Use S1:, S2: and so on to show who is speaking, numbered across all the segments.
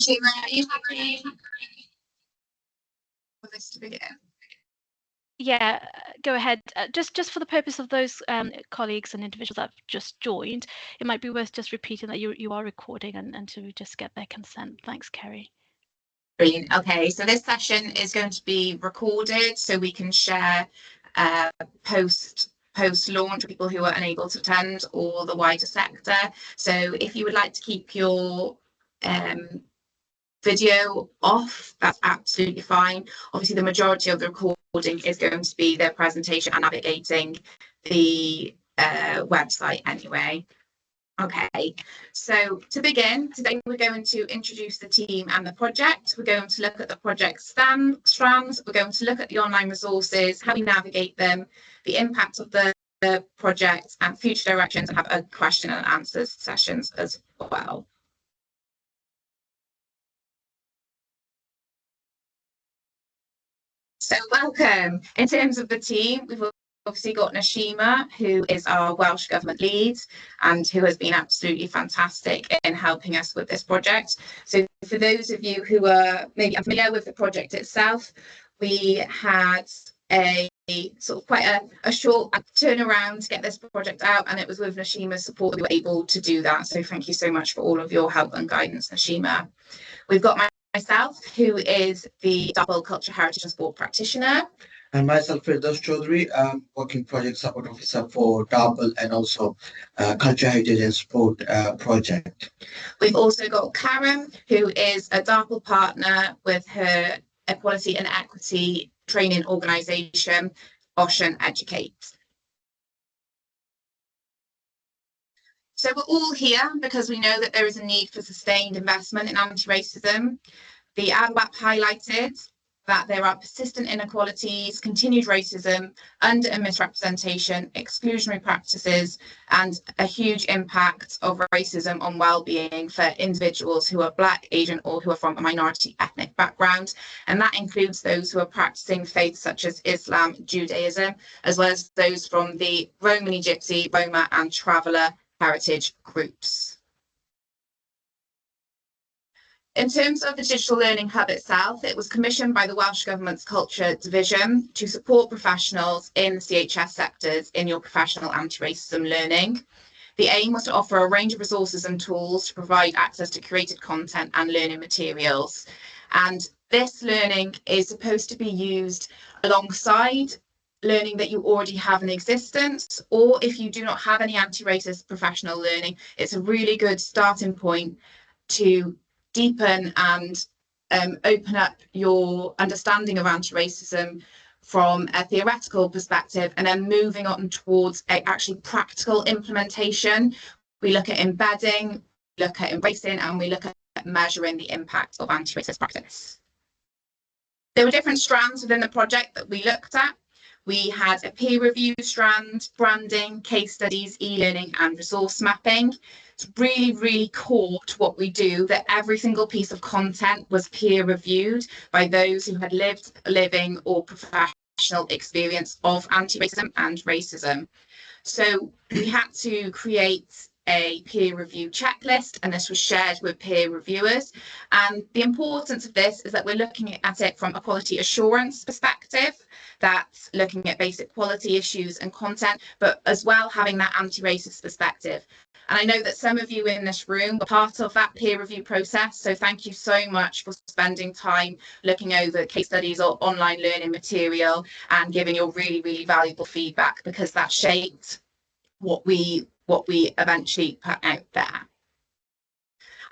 S1: Shima, are you happy for this to begin?
S2: Yeah, go ahead. Just for the purpose of those colleagues and individuals that have just joined, it might be worth just repeating that you are recording and to just get their consent. Thanks, Kerry.
S1: Brilliant. Okay, so this session is going to be recorded so we can share post launch for people who are unable to attend or the wider sector. So if you would like to keep your video off, that's absolutely fine. Obviously, the majority of the recording is going to be their presentation and navigating the website anyway. Okay, so to begin, today we're going to introduce the team and the project. We're going to look at the project strands. We're going to look at the online resources, how we navigate them, the impact of the project and future directions, and have a question and answers sessions as well. So welcome. In terms of the team, we've obviously got Nashima, who is our Welsh Government lead and who has been absolutely fantastic in helping us with this project. So for those of you who are maybe unfamiliar with the project itself, we had a sort of quite a short turnaround to get this project out, and it was with Nashima's support that we were able to do that. So thank you so much for all of your help and guidance, Nashima. We've got myself, who is the DARPL Culture, Heritage and Sport practitioner.
S3: And myself, Firdaus Chaudhary, working project support officer for DARPL and also Culture, Heritage and Sport project.
S1: We've also got Karen, who is a DARPL partner with her Equality and Equity training organisation, Ocean Educate. So we're all here because we know that there is a need for sustained investment in anti-racism. The ADWAP highlighted that there are persistent inequalities, continued racism, under and misrepresentation, exclusionary practices, and a huge impact of racism on well-being for individuals who are Black, Asian, or who are from a minority ethnic background. And that includes those who are practicing faiths such as Islam, Judaism, as well as those from the Romani, Gypsy, Roma, and Traveller heritage groups. In terms of the Digital Learning Hub itself, it was commissioned by the Welsh Government's Culture Division to support professionals in the CHS sectors in your professional anti-racism learning. The aim was to offer a range of resources and tools to provide access to curated content and learning materials. And this learning is supposed to be used alongside learning that you already have in existence, or if you do not have any anti-racist professional learning, it's a really good starting point to deepen and open up your understanding of anti-racism from a theoretical perspective, and then moving on towards actually practical implementation. We look at embedding, we look at embracing, and we look at measuring the impact of anti-racist practice. There were different strands within the project that we looked at. We had a peer review strand, branding, case studies, e-learning, and resource mapping. It's really, really core to what we do that every single piece of content was peer reviewed by those who had lived, living, or professional experience of anti-racism and racism. So we had to create a peer review checklist, and this was shared with peer reviewers. And the importance of this is that we're looking at it from a quality assurance perspective, that's looking at basic quality issues and content, but as well having that anti-racist perspective. And I know that some of you in this room were part of that peer review process, so thank you so much for spending time looking over case studies or online learning material and giving your really, really valuable feedback, because that shaped what we eventually put out there.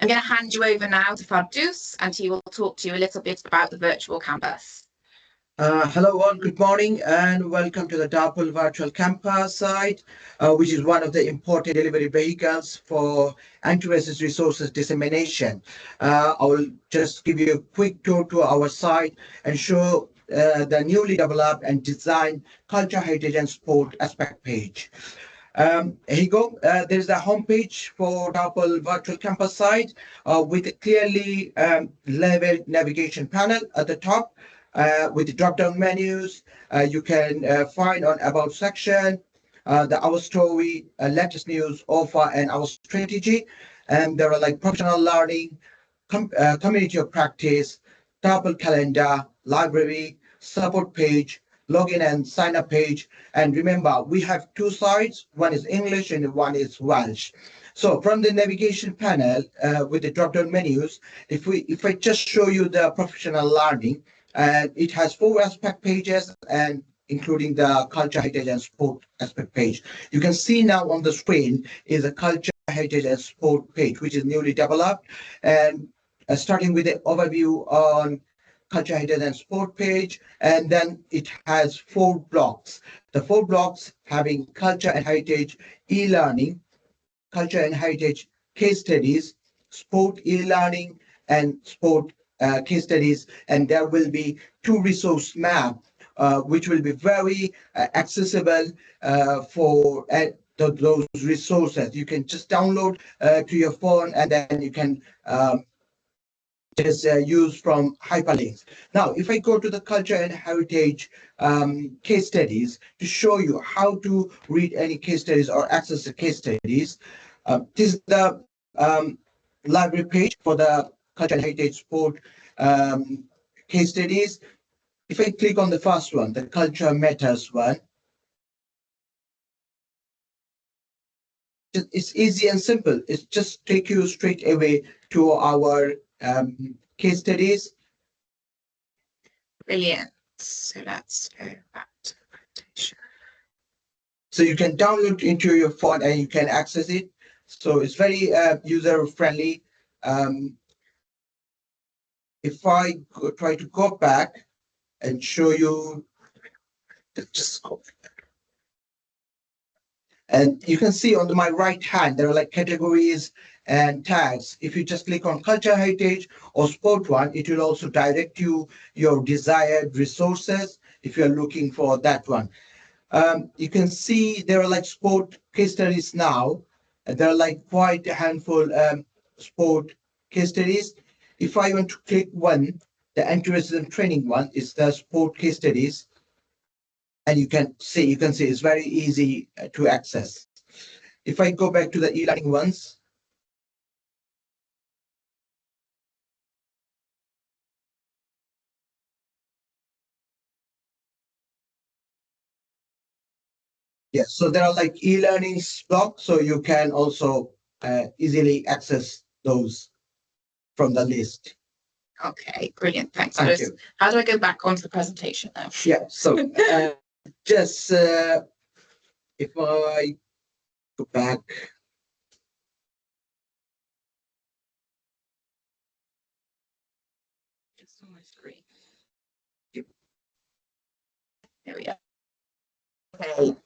S1: I'm going to hand you over now to Firdaus, and he will talk to you a little bit about the virtual campus.
S3: Hello all, good morning and welcome to the DARPL virtual campus site, which is one of the important delivery vehicles for anti-racist resources dissemination. I will just give you a quick tour to our site and show the newly developed and designed Culture, Heritage and Sport aspect page. Here you go. There's the homepage for DARPL virtual campus site with a clearly labeled navigation panel at the top. With the drop-down menus, you can find on About section, Our Story, latest news, offer, and our strategy. And there are like professional learning, community of practice, DARPL calendar, library, support page, login and sign up page. And remember, we have two sides. One is English and one is Welsh. So from the navigation panel with the drop-down menus, if I just show you the professional learning, and it has 4 aspect pages and including the culture, heritage and sport aspect page. You can see now on the screen is a culture, heritage and sport page, which is newly developed. And starting with the overview on culture, heritage and sport page, and then it has 4 blocks. The 4 blocks having culture and heritage e-learning, culture and heritage case studies, sport e-learning, and sport case studies. And there will be 2 resource map, which will be very accessible for those resources. You can just download to your phone, and then you can just use from hyperlinks. Now, if I go to the culture and heritage case studies to show you how to read any case studies or access the case studies, this is the library page for the culture and heritage sport case studies. If I click on the first one, the culture matters one, it's easy and simple. It's just take you straight away to our case studies.
S1: Brilliant. So let's go back to the presentation.
S3: So you can download into your phone and you can access it. So it's very user friendly. If I try to go back and show you, just go back. And you can see on my right hand, there are like categories and tags. If you just click on culture, heritage or sport one, it will also direct you your desired resources if you're looking for that one. You can see there are like sport case studies now. There are like quite a handful sport case studies. If I want to click one, the anti-racism training one is the sport case studies. And you can see it's very easy to access. If I go back to the e-learning ones, yes, so there are like e-learning blocks, so you can also easily access those from the list.
S1: Okay, brilliant. Thanks.
S3: Thank you.
S1: How do I go back onto the presentation now?
S3: Yeah, so just if I go back.
S1: Just on my screen. There we go. Okay.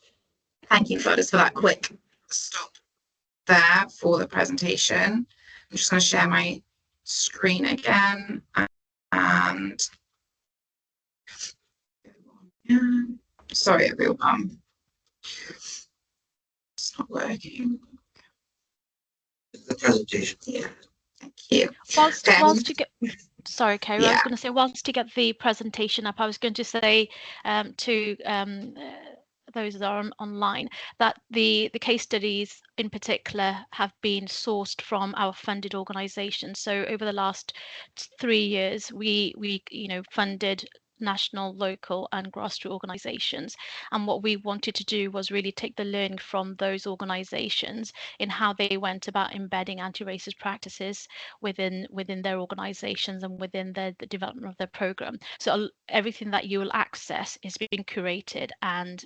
S1: Thank you, Claudius, for that quick stop there for the presentation. I'm just going to share my screen again and sorry everyone, it's not working.
S3: The presentation.
S1: Yeah, thank you.
S2: Whilst you get, sorry, Kerry, I was
S1: Yeah.
S2: going to say, whilst to get the presentation up, I was going to say to those that are online that the case studies in particular have been sourced from our funded organisations. So over the last 3 years, we funded national, local and grassroots organisations, and what we wanted to do was really take the learning from those organisations in how they went about embedding anti-racist practices within their organisations and within the development of their programme. So everything that you will access is being curated and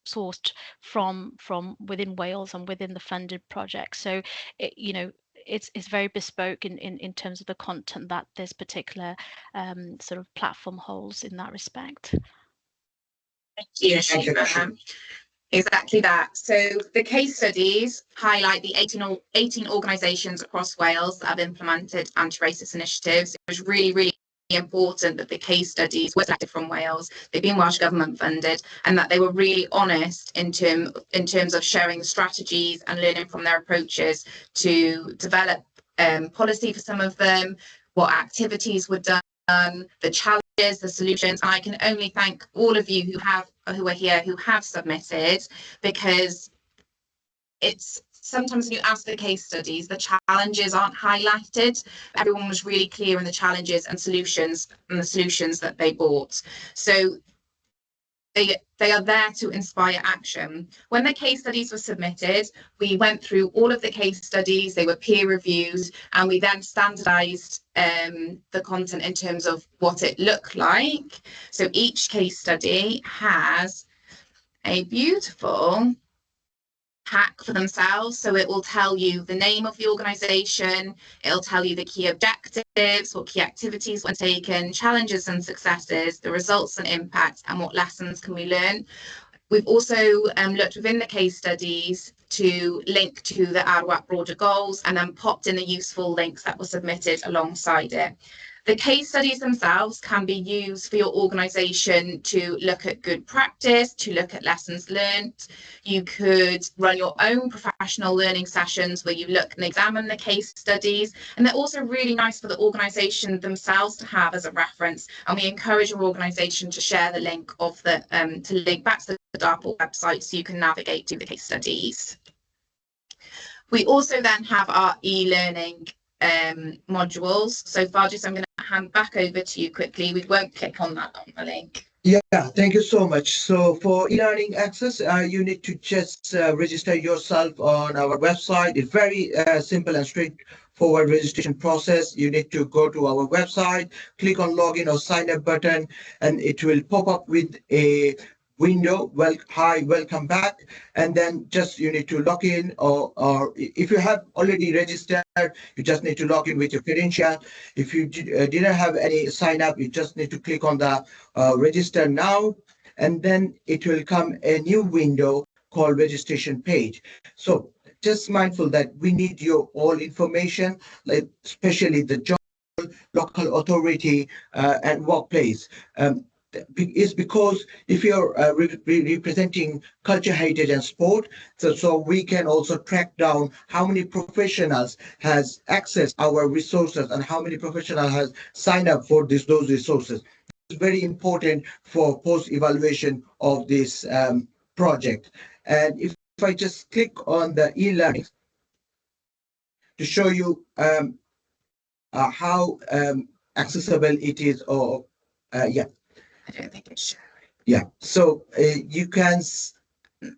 S2: sourced from within Wales and within the funded project. So it's very bespoke in terms of the content that this particular sort of platform holds in that respect.
S1: Thank you, Shiva. Exactly that. So the case studies highlight the 18 organisations across Wales that have implemented anti-racist initiatives. It was really important that the case studies were selected from Wales. They've been Welsh Government funded, and that they were really honest in terms of sharing the strategies and learning from their approaches to develop policy for some of them, what activities were done, the challenges, the solutions. And I can only thank all of you who are here who have submitted, because it's sometimes when you ask the case studies, the challenges aren't highlighted. Everyone was really clear in the challenges and the solutions that they brought. So they are there to inspire action. When the case studies were submitted, we went through all of the case studies, they were peer reviewed, and we then standardized the content in terms of what it looked like. So each case study has a beautiful pack for themselves. So it will tell you the name of the organization, it'll tell you the key objectives, what key activities were taken, challenges and successes, the results and impacts, and what lessons can we learn. We've also looked within the case studies to link to the ARWAC broader goals and then popped in the useful links that were submitted alongside it. The case studies themselves can be used for your organisation to look at good practice, to look at lessons learned. You could run your own professional learning sessions where you look and examine the case studies, and they're also really nice for the organisation themselves to have as a reference. And we encourage your organisation to share the link of the to link back to the DARPL website so you can navigate to the case studies. We also then have our e-learning modules. So Farjis, I'm going to hand back over to you quickly. We won't click on that on the link.
S3: Yeah, thank you so much. So for e-learning access, you need to just register yourself on our website. It's very simple and straightforward registration process. You need to go to our website, click on login or sign up button, and it will pop up with a window. Well, hi, welcome back. And then just you need to log in, or if you have already registered, you just need to log in with your credential. If you didn't have any sign up, you just need to click on the register now, and then it will come a new window called registration page. So just mindful that we need your all information, like especially the job, local authority, and workplace. Is because if you're representing culture, heritage, and sport, so we can also track down how many professionals has accessed our resources and how many professionals has signed up for those resources. It's very important for post-evaluation of this project. And if I just click on the e-learning to show you how accessible it is, or yeah.
S1: I don't think it's showing.
S3: Yeah, so you can.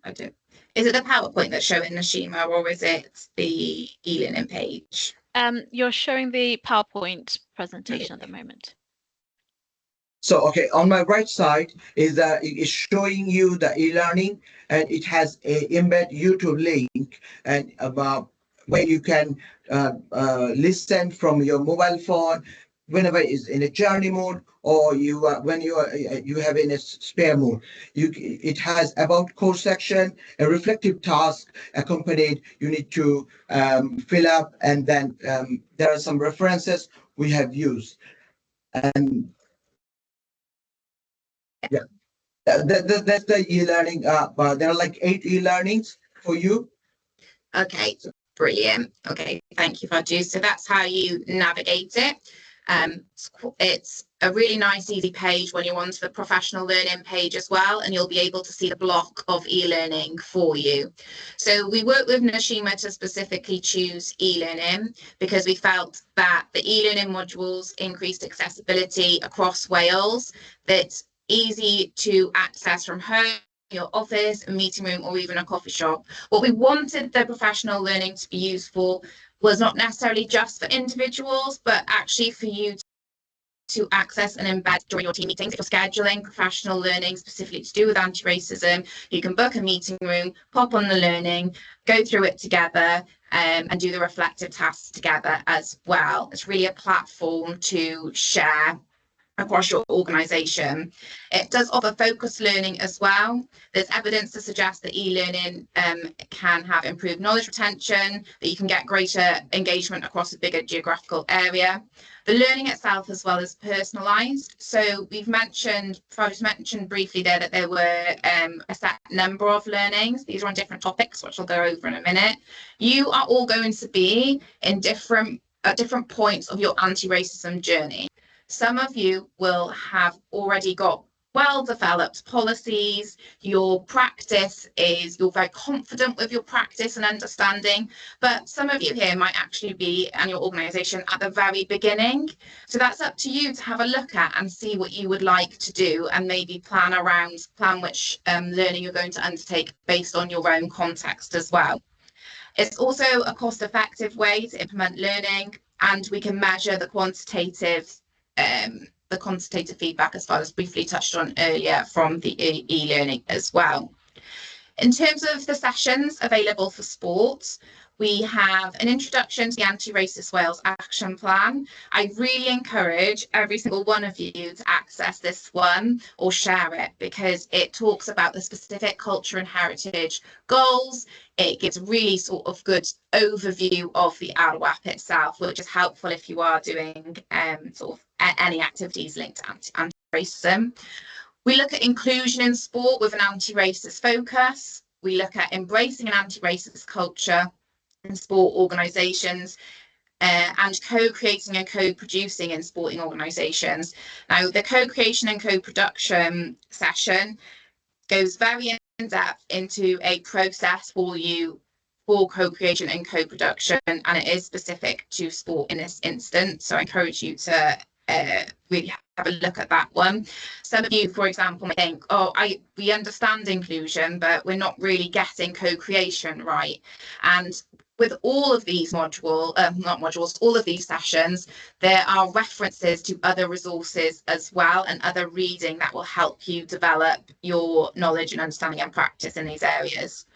S1: I don't. Is it the PowerPoint that's showing Nashima, or is it the e-learning page?
S2: You're showing the PowerPoint presentation at the moment.
S3: So, okay, on my right side is showing you the e-learning, and it has a embed YouTube link, and where you can listen from your mobile phone whenever it's in a journey mode, or you have in a spare mode. It has about course section, a reflective task accompanied. You need to fill up, and then there are some references we have used, and yeah, that's the e-learning. There are like 8 e-learnings for you.
S1: Okay, brilliant. Okay, thank you, Fadu. So that's how you navigate it. It's a really nice, easy page when you're onto the professional learning page as well, and you'll be able to see the block of e-learning for you. So we worked with Nashima to specifically choose e-learning because we felt that the e-learning modules increased accessibility across Wales, that's easy to access from home, your office, a meeting room, or even a coffee shop. What we wanted the professional learning to be used for was not necessarily just for individuals, but actually for you to access and embed during your team meetings. If you're scheduling professional learning specifically to do with anti-racism, you can book a meeting room, pop on the learning, go through it together, and do the reflective tasks together as well. It's really a platform to share across your organisation. It does offer focused learning as well. There's evidence to suggest that e-learning can have improved knowledge retention, that you can get greater engagement across a bigger geographical area. The learning itself as well is personalised. So I just mentioned briefly there that there were a set number of learnings. These are on different topics, which I'll go over in a minute. You are all going to be in at different points of your anti-racism journey. Some of you will have already got well-developed policies, your practice is, you're very confident with your practice and understanding, but some of you here might actually be, and your organisation, at the very beginning. So that's up to you to have a look at and see what you would like to do, and maybe plan which learning you're going to undertake based on your own context as well. It's also a cost-effective way to implement learning, and we can measure the quantitative feedback, as far as briefly touched on earlier, from the e-learning as well. In terms of the sessions available for sports, we have an introduction to the Anti-Racist Wales Action Plan. I really encourage every single one of you to access this one or share it, because it talks about the specific culture and heritage goals. It gives a really sort of good overview of the ARWAP itself, which is helpful if you are doing sort of any activities linked to anti-racism. We look at inclusion in sport with an anti-racist focus. We look at embracing an anti-racist culture in sport organisations, and co-creating and co-producing in sporting organisations. Now, the co-creation and co-production session goes very in depth into a process for you for co-creation and co-production, and it is specific to sport in this instance. So I encourage you to really have a look at that one. Some of you, for example, may think, oh, we understand inclusion, but we're not really getting co-creation right. And with all of these all of these sessions, there are references to other resources as well, and other reading that will help you develop your knowledge and understanding and practice in these areas.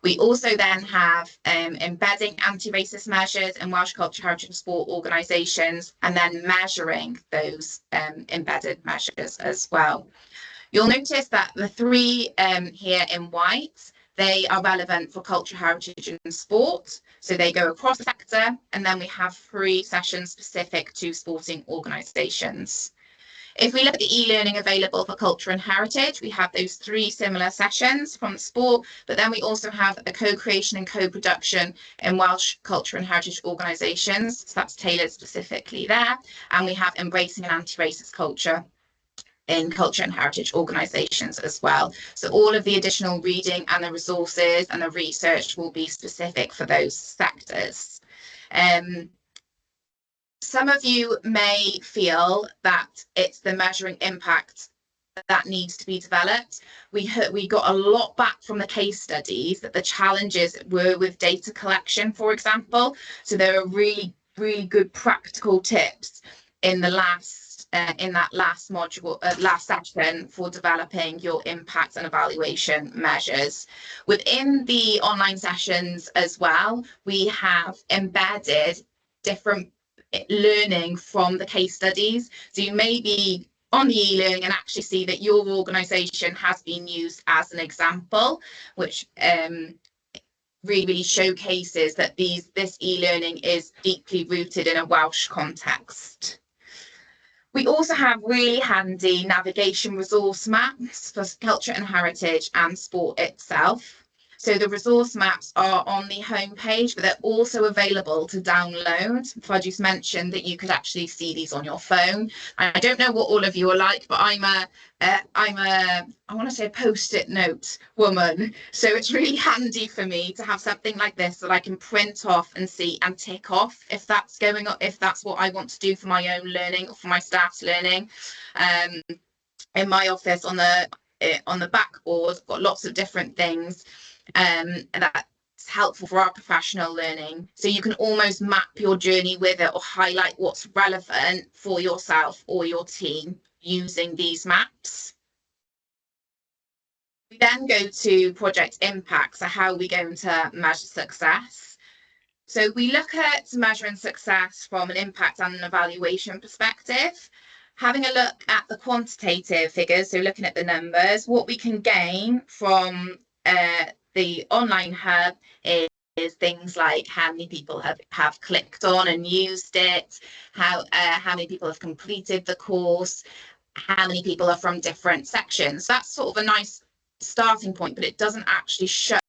S1: We also then have embedding anti-racist measures in Welsh culture, heritage and sport organisations, and then measuring those embedded measures as well. You'll notice that the three here in white, they are relevant for culture, heritage and sport. So they go across the sector, and then we have 3 sessions specific to sporting organisations. If we look at the e-learning available for culture and heritage, we have those 3 similar sessions from the sport, but then we also have a co-creation and co-production in Welsh culture and heritage organisations. So that's tailored specifically there. And we have embracing an anti-racist culture in culture and heritage organisations as well. So all of the additional reading and the resources and the research will be specific for those sectors. Some of you may feel that it's the measuring impact that needs to be developed. We got a lot back from the case studies that the challenges were with data collection, for example. So there are really, really good practical tips in the last section for developing your impact and evaluation measures. Within the online sessions as well, we have embedded different learning from the case studies. So you may be on the e-learning and actually see that your organisation has been used as an example, which really showcases that this e-learning is deeply rooted in a Welsh context. We also have really handy navigation resource maps for culture and heritage and sport itself. So the resource maps are on the homepage, but they're also available to download. I just mentioned that you could actually see these on your phone. I don't know what all of you are like, but I want to say a post-it note woman. So it's really handy for me to have something like this that I can print off and see and tick off if that's what I want to do for my own learning or for my staff's learning. In my office on the backboard, I've got lots of different things. That's helpful for our professional learning. So you can almost map your journey with it or highlight what's relevant for yourself or your team using these maps. We then go to project impact. So how are we going to measure success? So we look at measuring success from an impact and an evaluation perspective. Having a look at the quantitative figures, so looking at the numbers, what we can gain from the online hub is things like how many people have clicked on and used it, how many people have completed the course, how many people are from different sections. That's sort of a nice starting point, but it doesn't actually show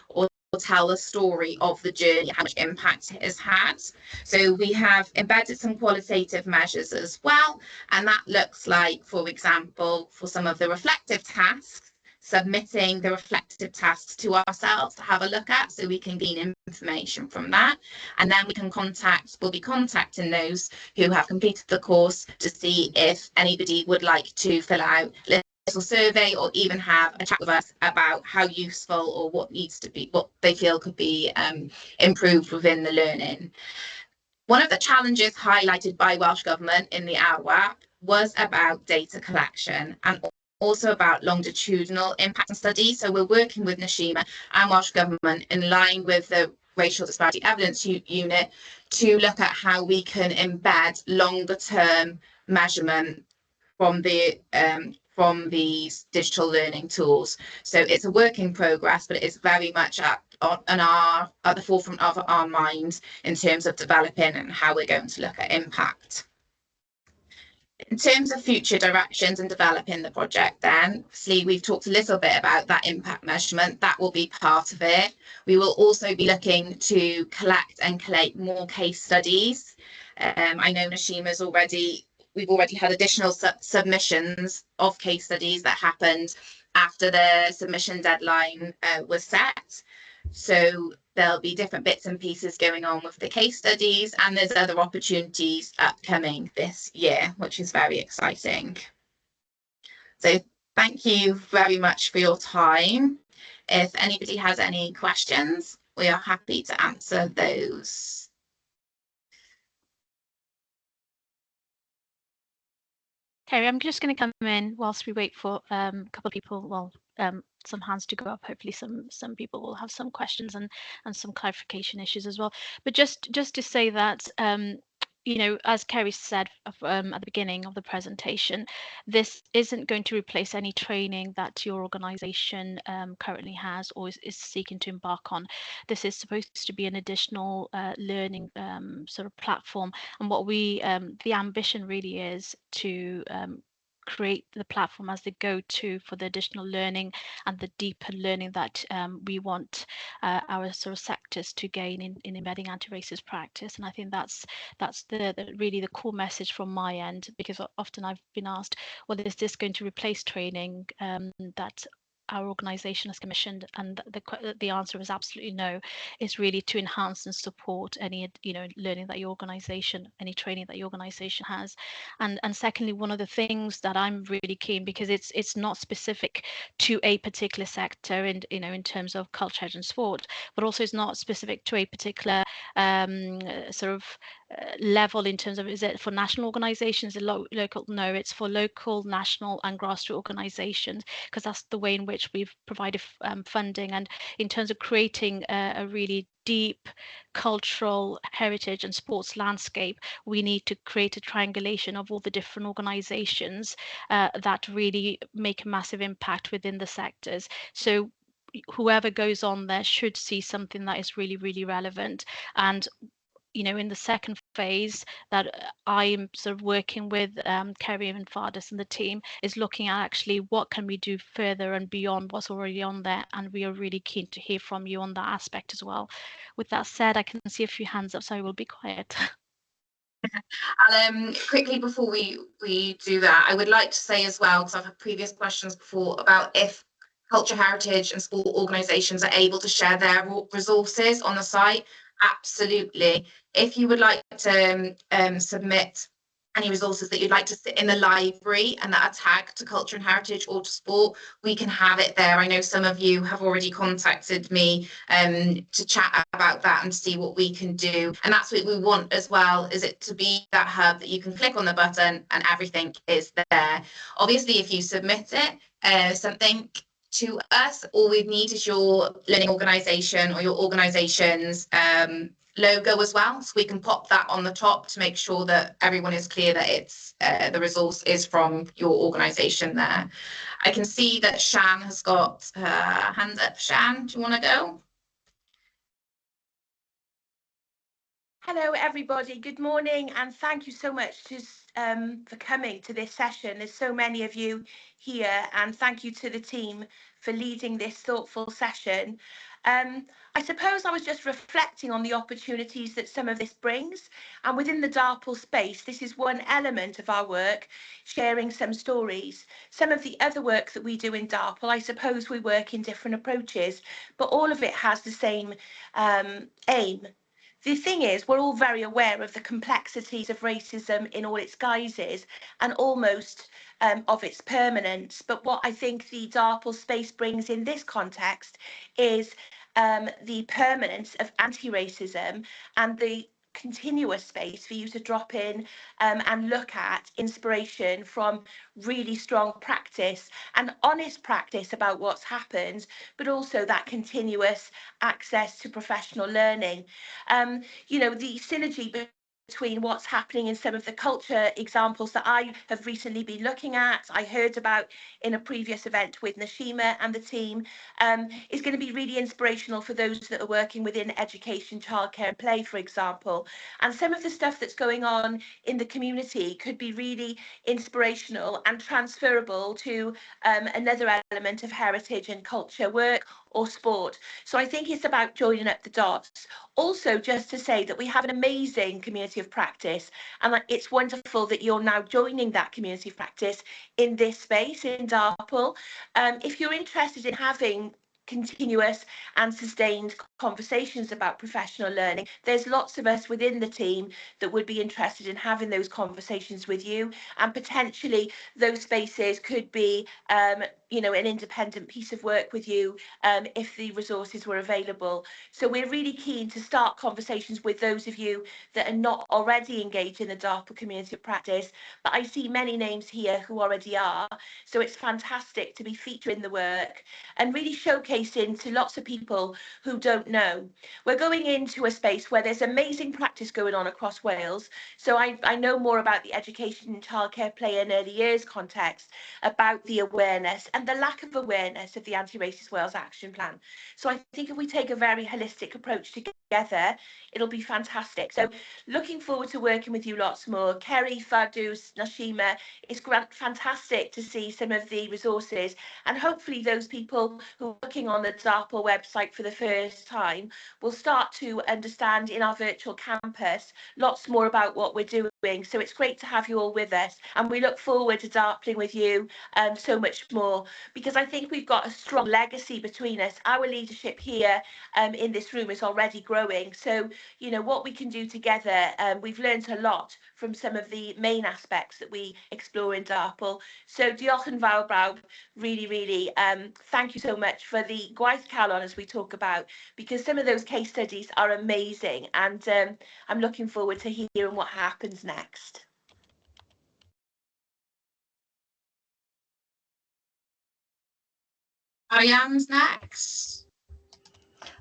S1: or tell the story of the journey, how much impact it has had. So we have embedded some qualitative measures as well, and that looks like, for example, for some of the reflective tasks, submitting the reflective tasks to ourselves to have a look at so we can glean information from that, and then we'll be contacting those who have completed the course to see if anybody would like to fill out a little survey or even have a chat with us about how useful or what they feel could be improved within the learning. One of the challenges highlighted by Welsh Government in the ARWAP was about data collection and also about longitudinal impact studies. So we're working with Nashima and Welsh Government in line with the Racial Disparity Evidence Unit to look at how we can embed longer term measurement from these digital learning tools. So it's a work in progress, but it's very much at the forefront of our mind in terms of developing and how we're going to look at impact. In terms of future directions and developing the project, then, obviously, we've talked a little bit about that impact measurement. That will be part of it. We will also be looking to collect and collate more case studies. I know we've already had additional submissions of case studies that happened after the submission deadline was set. So there'll be different bits and pieces going on with the case studies, and there's other opportunities upcoming this year, which is very exciting. So thank you very much for your time. If anybody has any questions, we are happy to answer those.
S2: Terry, I'm just going to come in whilst we wait for a couple of people, some hands to go up. Hopefully some people will have some questions and some clarification issues as well. But just to say that, you know, as Kerry said at the beginning of the presentation, this isn't going to replace any training that your organisation currently has or is seeking to embark on. This is supposed to be an additional learning sort of platform, and what the ambition really is to create the platform as the go-to for the additional learning and the deeper learning that we want our sort of sectors to gain in embedding anti-racist practice. And I think that's really the core message from my end, because often I've been asked, well, is this going to replace training that our organisation has commissioned? And the answer is absolutely no. It's really to enhance and support any learning that your organisation, any training that your organisation has. And secondly, one of the things that I'm really keen, because it's not specific to a particular sector, and in terms of culture and sport, but also it's not specific to a particular sort of level in terms of, is it for national organizations, local? No, it's for local, national and grassroots organizations, because that's the way in which we've provided funding. And in terms of creating a really deep cultural heritage and sports landscape, we need to create a triangulation of all the different organizations that really make a massive impact within the sectors. So whoever goes on there should see something that is really, really relevant. And in the second phase that I'm sort of working with Kerry and Fardis and the team is looking at actually what can we do further and beyond what's already on there, and we are really keen to hear from you on that aspect as well. With that said, I can see a few hands up, so I will be quiet.
S1: And quickly before we do that, I would like to say as well, because I've had previous questions before about if culture, heritage and sport organisations are able to share their resources on the site. Absolutely. If you would like to submit any resources that you'd like to sit in the library and that are tagged to culture and heritage or to sport, we can have it there. I know some of you have already contacted me to chat about that and see what we can do. And that's what we want as well, is it to be that hub that you can click on the button and everything is there. Obviously, if you submit it, something to us, all we need is your learning organisation or your organisation's logo as well, so we can pop that on the top to make sure that everyone is clear that it's the resource is from your organisation there. I can see that Shan has got her hand up. Shan, do you want to go?
S4: Hello everybody, good morning, and thank you so much for coming to this session. There's so many of you here, and thank you to the team for leading this thoughtful session. I suppose I was just reflecting on the opportunities that some of this brings. And within the DARPL space, this is one element of our work, sharing some stories. Some of the other work that we do in DARPL, I suppose we work in different approaches, but all of it has the same aim. The thing is, we're all very aware of the complexities of racism in all its guises and almost of its permanence. But what I think the DARPL space brings in this context is the permanence of anti-racism and the continuous space for you to drop in and look at inspiration from really strong practice and honest practice about what's happened, but also that continuous access to professional learning. You know, the synergy between what's happening in some of the culture examples that I have recently been looking at, I heard about in a previous event with Nashima and the team, is going to be really inspirational for those that are working within education, childcare and play, for example. And some of the stuff that's going on in the community could be really inspirational and transferable to another element of heritage and culture work or sport. So I think it's about joining up the dots. Also, just to say that we have an amazing community of practice, and it's wonderful that you're now joining that community of practice in this space in DARPL. If you're interested in having continuous and sustained conversations about professional learning, there's lots of us within the team that would be interested in having those conversations with you, and potentially those spaces could be you know, an independent piece of work with you if the resources were available. So we're really keen to start conversations with those of you that are not already engaged in the DARPL community of practice, but I see many names here who already are. So it's fantastic to be featuring the work and really showcasing to lots of people who don't know. We're going into a space where there's amazing practice going on across Wales. So I know more about the education, childcare, play and early years context, about the awareness and the lack of awareness of the Anti-Racist Wales Action Plan. So I think if we take a very holistic approach together, it'll be fantastic. So looking forward to working with you lots more. Kerry, Fardus, Nashima, it's fantastic to see some of the resources, and hopefully those people who are looking on the DARPL website for the first time will start to understand in our virtual campus lots more about what we're doing. So it's great to have you all with us, and we look forward to DARPLing with you so much more, because I think we've got a strong legacy between us. Our leadership here in this room is already growing. So, you know, what we can do together, we've learned a lot from some of the main aspects that we explore in DARPL. So diolch yn fawr brawd, really, thank you so much for the gwaith calon as we talk about, because some of those case studies are amazing, and I'm looking forward to hearing what happens next.
S1: Ariane's next.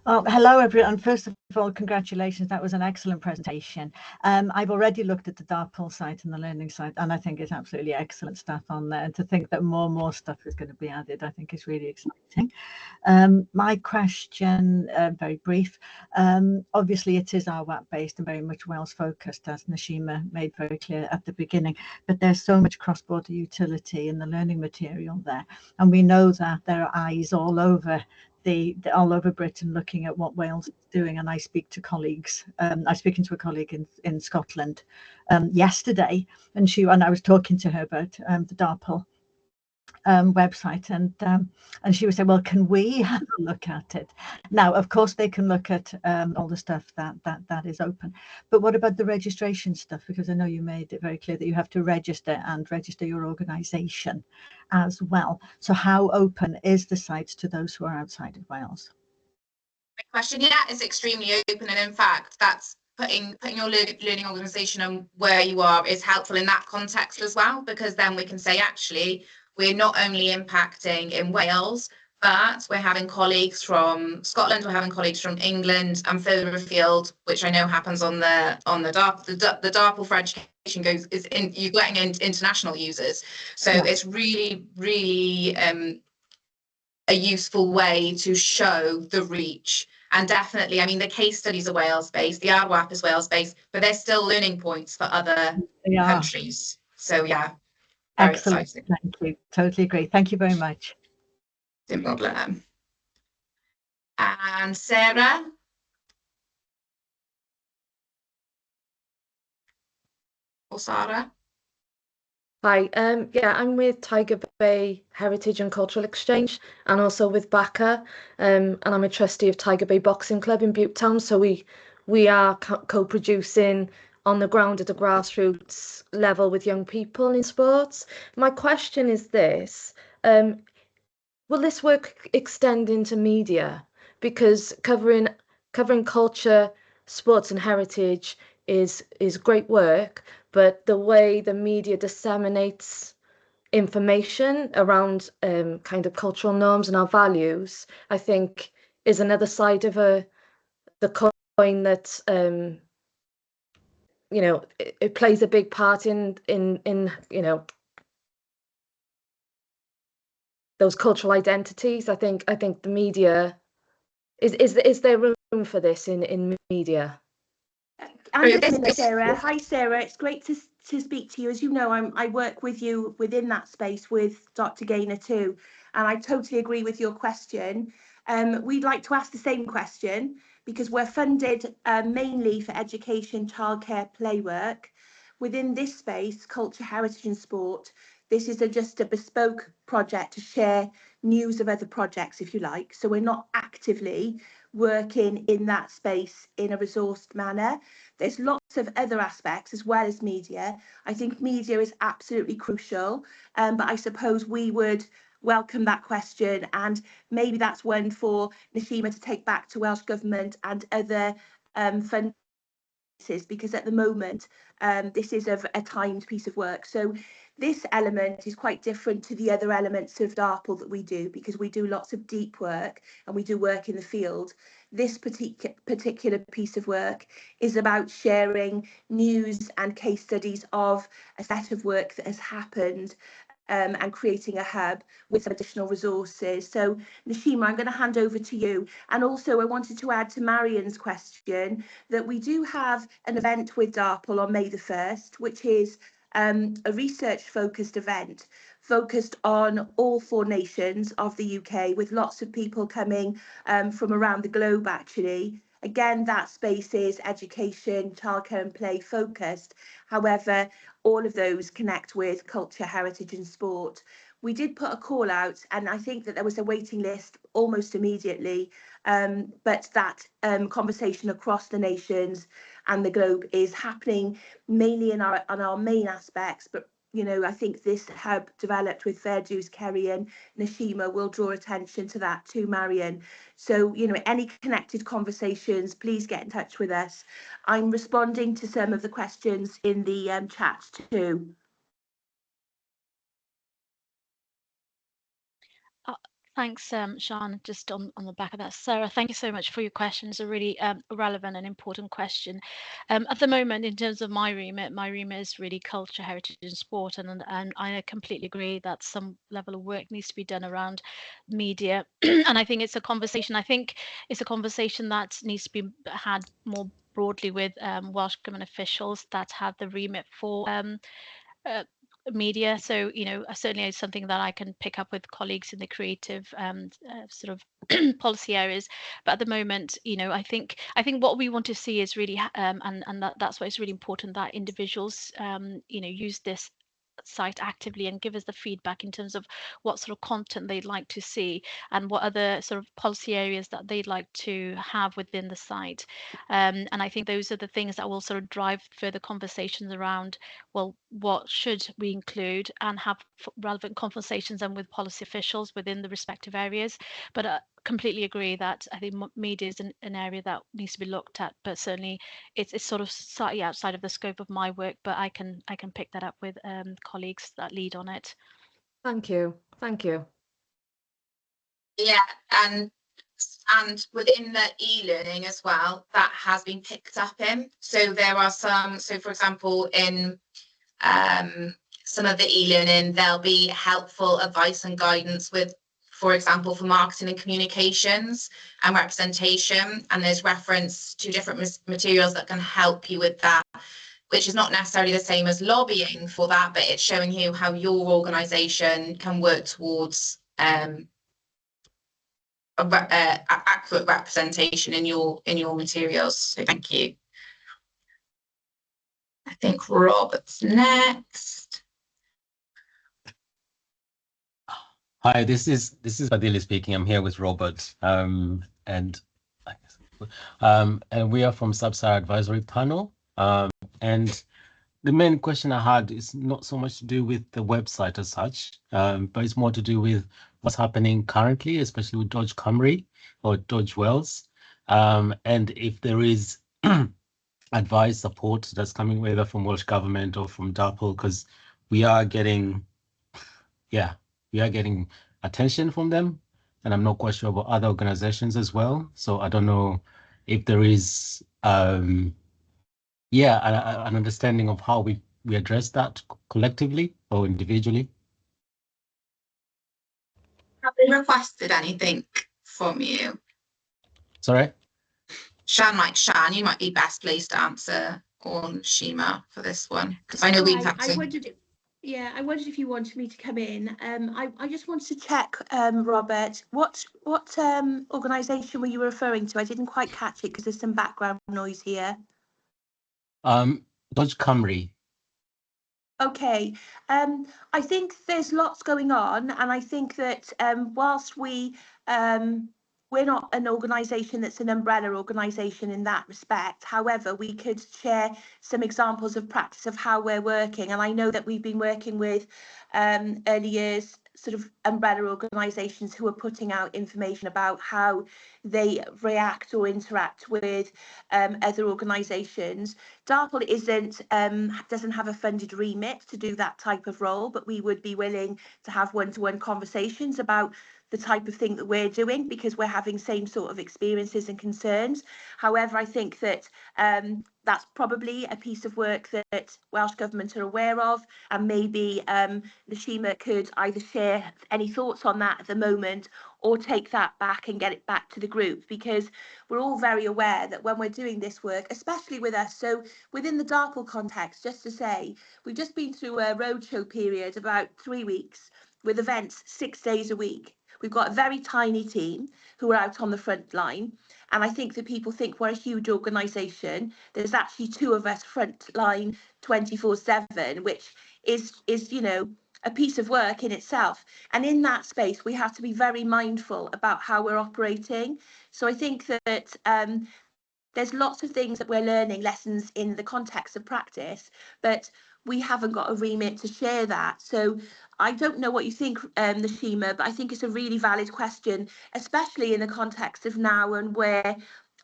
S5: Hello everyone. First of all, congratulations. That was an excellent presentation. I've already looked at the DARPL site and the learning site, and I think it's absolutely excellent stuff on there. And to think that more stuff is going to be added, I think is really exciting. My question, very brief. Obviously, it is RWAP based and very much Wales focused, as Nashima made very clear at the beginning. But there's so much cross-border utility in the learning material there, and we know that there are eyes all over all over Britain looking at what Wales is doing. And I speak to colleagues. I was speaking to a colleague in Scotland yesterday, and I was talking to her about the DARPL website, and she was saying, well, can we have a look at it? Now, of course, they can look at all the stuff that is open, but what about the registration stuff? Because I know you made it very clear that you have to register your organization as well. So how open is the site to those who are outside of Wales?
S1: My question, yeah, is extremely open, and in fact, that's putting your learning organisation on where you are is helpful in that context as well, because then we can say, actually, we're not only impacting in Wales, but we're having colleagues from Scotland, we're having colleagues from England and further afield, which I know happens on the DARPL. The DARPL for education you're getting international users. So yeah, it's really a useful way to show the reach. And definitely, I mean, the case studies are Wales-based, the RWAP is Wales-based, but there's still learning points for other countries. So yeah, very
S5: excellent.
S1: Exciting.
S5: Thank you. Totally agree. Thank you very much.
S1: No problem. And Sarah? Or Sarah?
S6: Hi, yeah, I'm with Tiger Bay Heritage and Cultural Exchange and also with BACA, and I'm a trustee of Tiger Bay Boxing Club in Butetown. So we are co-producing on the ground at a grassroots level with young people in sports. My question is this, will this work extend into media? Because covering culture, sports and heritage is great work, but the way the media disseminates information around kind of cultural norms and our values, I think, is another side of the coin that you know, it plays a big part in you know, those cultural identities. I think the media is there room for this in media?
S4: I'm just in there, Sarah. Hi, Sarah. It's great to speak to you. As you know, I work with you within that space with Dr. Gaynor too, and I totally agree with your question. We'd like to ask the same question because we're funded mainly for education, childcare, play work. Within this space, culture, heritage and sport, this is just a bespoke project to share news of other projects, if you like. So we're not actively working in that space in a resourced manner. There's lots of other aspects as well as media. I think media is absolutely crucial, but I suppose we would welcome that question, and maybe that's one for Nashima to take back to Welsh Government and other fund, because at the moment this is a timed piece of work. So this element is quite different to the other elements of DARPL that we do, because we do lots of deep work and we do work in the field. This particular piece of work is about sharing news and case studies of a set of work that has happened, and creating a hub with some additional resources. So Nashima, I'm going to hand over to you. And also I wanted to add to Marion's question that we do have an event with DARPL on May the 1st, which is a research focused event focused on all 4 nations of the UK, with lots of people coming from around the globe actually. Again, that space is education, childcare and play focused. However, all of those connect with culture, heritage and sport. We did put a call out, and I think that there was a waiting list almost immediately, but that conversation across the nations and the globe is happening mainly on our main aspects, but you know, I think this hub developed with Fair Dues, Kerry and Nashima will draw attention to that too, Marion. So, you know, any connected conversations, please get in touch with us. I'm responding to some of the questions in the chat too.
S2: Thanks, Sian. Just on the back of that, Sarah, thank you so much for your question. It's a really relevant and important question. At the moment, in terms of my remit is really culture, heritage and sport, and I completely agree that some level of work needs to be done around media. And I think it's a conversation. I think it's a conversation that needs to be had more broadly with Welsh Government officials that have the remit for media. So, you know, certainly it's something that I can pick up with colleagues in the creative sort of policy areas. But at the moment, you know, I think what we want to see is really, and that's why it's really important that individuals, you know, use this site actively and give us the feedback in terms of what sort of content they'd like to see and what other sort of policy areas that they'd like to have within the site. And I think those are the things that will sort of drive further conversations around, well, what should we include, and have relevant conversations and with policy officials within the respective areas. But completely agree that I think media is an area that needs to be looked at, but certainly it's sort of slightly outside of the scope of my work, but I can pick that up with colleagues that lead on it.
S6: Thank you.
S1: Yeah, and within the e-learning as well, that has been picked up in. So there are some, so for example, in some of the e-learning, there'll be helpful advice and guidance with, for example, for marketing and communications and representation. And there's reference to different materials that can help you with that, which is not necessarily the same as lobbying for that, but it's showing you how your organisation can work towards accurate representation in your materials. So thank you. I think Robert's next.
S7: Hi, this is Badili speaking. I'm here with Robert, and we are from Sub-Sahara Advisory Panel. And the main question I had is not so much to do with the website as such, but it's more to do with what's happening currently, especially with Dodge Cymru or Dodge Wells, and if there is advice, support that's coming whether from Welsh Government or from DARPL, because we are getting attention from them, and I'm not quite sure about other organizations as well. So I don't know if there is an understanding of how we address that collectively or individually.
S1: Have they requested anything from you?
S7: Sorry?
S1: Shan, you might be best placed to answer on Shima for this one, because I know we've had to.
S4: I wondered if you wanted me to come in. I just wanted to check, Robert, what organisation were you referring to? I didn't quite catch it because there's some background noise here.
S7: Dodge Cymru.
S4: Okay, I think there's lots going on, and I think that whilst we're not an organisation that's an umbrella organisation in that respect. However, we could share some examples of practice of how we're working. And I know that we've been working with early years sort of umbrella organisations who are putting out information about how they react or interact with other organisations. DARPL doesn't have a funded remit to do that type of role, but we would be willing to have one-to-one conversations about the type of thing that we're doing because we're having same sort of experiences and concerns. However, I think that that's probably a piece of work that Welsh Government are aware of, and maybe Nashima could either share any thoughts on that at the moment or take that back and get it back to the group, because we're all very aware that when we're doing this work, especially with us, so within the DARPL context, just to say, we've just been through a roadshow period about 3 weeks with events 6 days a week. We've got a very tiny team who are out on the front line. And I think that people think we're a huge organisation. There's actually 2 of us front line 24/7, which is, you know, a piece of work in itself. And in that space, we have to be very mindful about how we're operating. So I think that there's lots of things that we're learning, lessons in the context of practice, but we haven't got a remit to share that. So I don't know what you think, Nashima, but I think it's a really valid question, especially in the context of now and where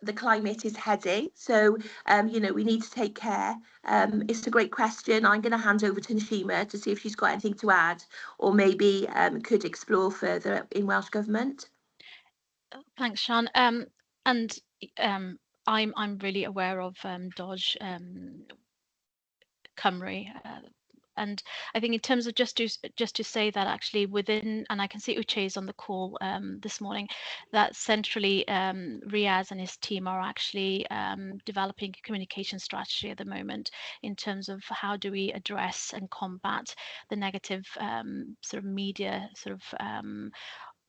S4: the climate is heading. So, you know, we need to take care. It's a great question. I'm going to hand over to Nashima to see if she's got anything to add, or maybe could explore further in Welsh Government.
S2: Thanks, Shan. I'm really aware of Dodge Cymru, and I think in terms of just to say that actually within, and I can see Uche is on the call this morning, that centrally Riaz and his team are actually developing a communication strategy at the moment in terms of how do we address and combat the negative sort of media sort of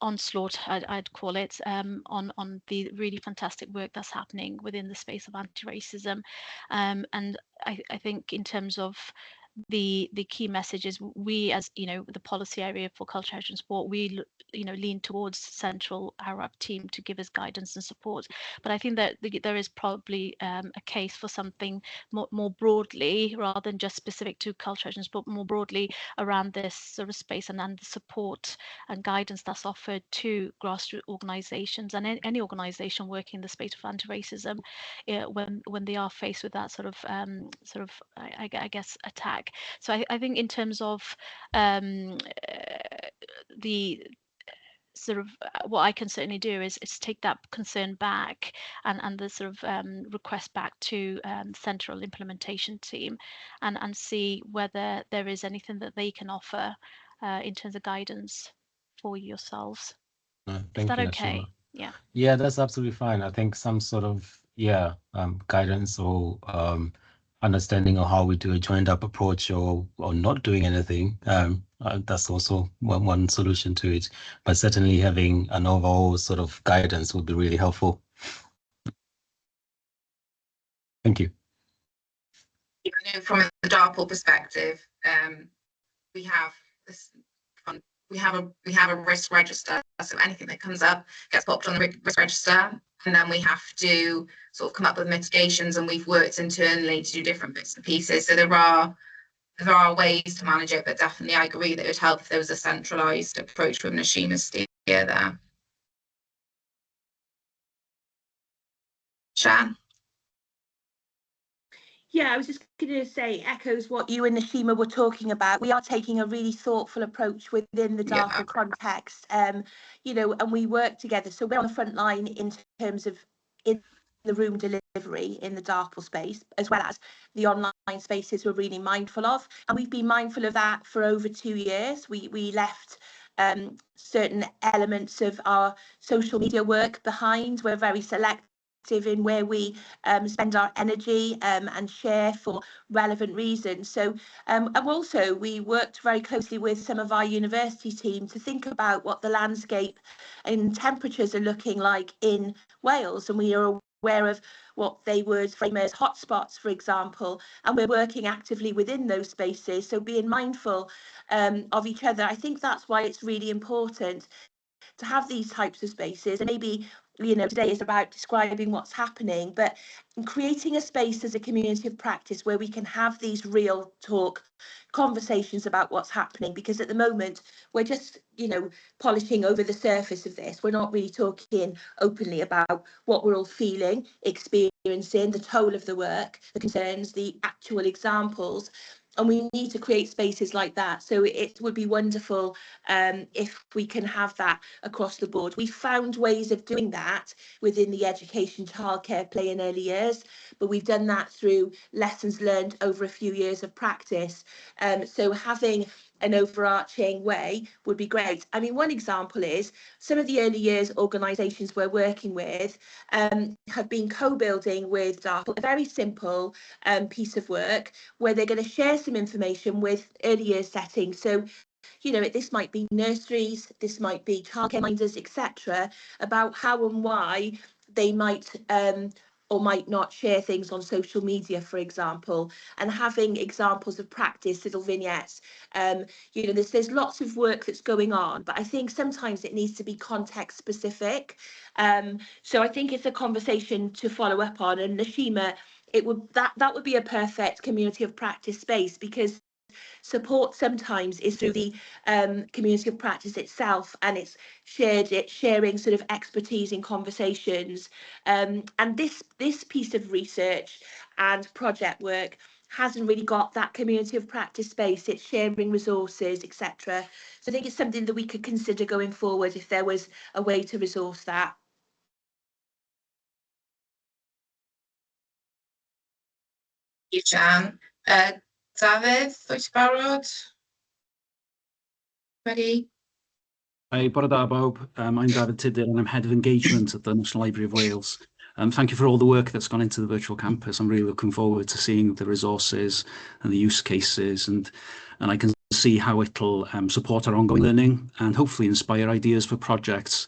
S2: onslaught, I'd call it, on the really fantastic work that's happening within the space of anti-racism. And I think in terms of the key messages, we as the policy area for culture, heritage and sport, we lean towards central Arab team to give us guidance and support. But I think that there is probably a case for something more broadly, rather than just specific to culture, heritage and sport, more broadly around this sort of space, and the support and guidance that's offered to grassroots organizations and any organization working in the space of anti-racism when they are faced with that sort of I guess attack. So I think in terms of the sort of what I can certainly do is take that concern back and the sort of request back to central implementation team and see whether there is anything that they can offer in terms of guidance for yourselves. Is that okay?
S7: Nashima. Yeah, that's absolutely fine. I think some sort of guidance or understanding of how we do a joined up approach or not doing anything. That's also one solution to it. But certainly having an overall sort of guidance would be really helpful. Thank you.
S1: From the DARPL perspective, we have this. We have a risk register, so anything that comes up gets popped on the risk register, and then we have to sort of come up with mitigations, and we've worked internally to do different bits and pieces. So there are ways to manage it, but definitely I agree that it would help if there was a centralised approach with Nashima steer there. Shan?
S4: Yeah, I was just going to say, echoes what you and Nashima were talking about. We are taking a really thoughtful approach within the DARPL context, you know, and we work together. So we're on the front line in terms of in the room delivery in the DARPL space, as well as the online spaces we're really mindful of. And we've been mindful of that for over 2 years. We left certain elements of our social media work behind. We're very selective in where we spend our energy and share for relevant reasons. So and also we worked very closely with some of our university team to think about what the landscape and temperatures are looking like in Wales, and we are aware of what they would frame as hotspots, for example, and we're working actively within those spaces. So being mindful of each other, I think that's why it's really important to have these types of spaces. And maybe, you know, today is about describing what's happening, but creating a space as a community of practice where we can have these real talk conversations about what's happening, because at the moment we're just, you know, polishing over the surface of this. We're not really talking openly about what we're all feeling, experiencing, the toll of the work, the concerns, the actual examples. And we need to create spaces like that. So it would be wonderful if we can have that across the board. We found ways of doing that within the education, childcare, play and early years, but we've done that through lessons learned over a few years of practice. So having an overarching way would be great. I mean, one example is some of the early years organisations we're working with have been co-building with DARPL a very simple piece of work where they're going to share some information with early years settings. So, you know, this might be nurseries, this might be childcare minders, etc., about how and why they might or might not share things on social media, for example, and having examples of practice, little vignettes. You know, there's lots of work that's going on, but I think sometimes it needs to be context specific. So I think it's a conversation to follow up on. And Nashima, that would be a perfect community of practice space, because support sometimes is through the community of practice itself, and it's sharing sort of expertise in conversations. And this piece of research and project work hasn't really got that community of practice space. It's sharing resources, etc. So I think it's something that we could consider going forward if there was a way to resource that.
S1: Thank you, Jan. Dafydd, wyt ti barod? Ready?
S8: Hi, bore da bawb. I'm David Tudur and I'm Head of Engagement at the National Library of Wales. Thank you for all the work that's gone into the virtual campus. I'm really looking forward to seeing the resources and the use cases, and I can see how it'll support our ongoing learning and hopefully inspire ideas for projects.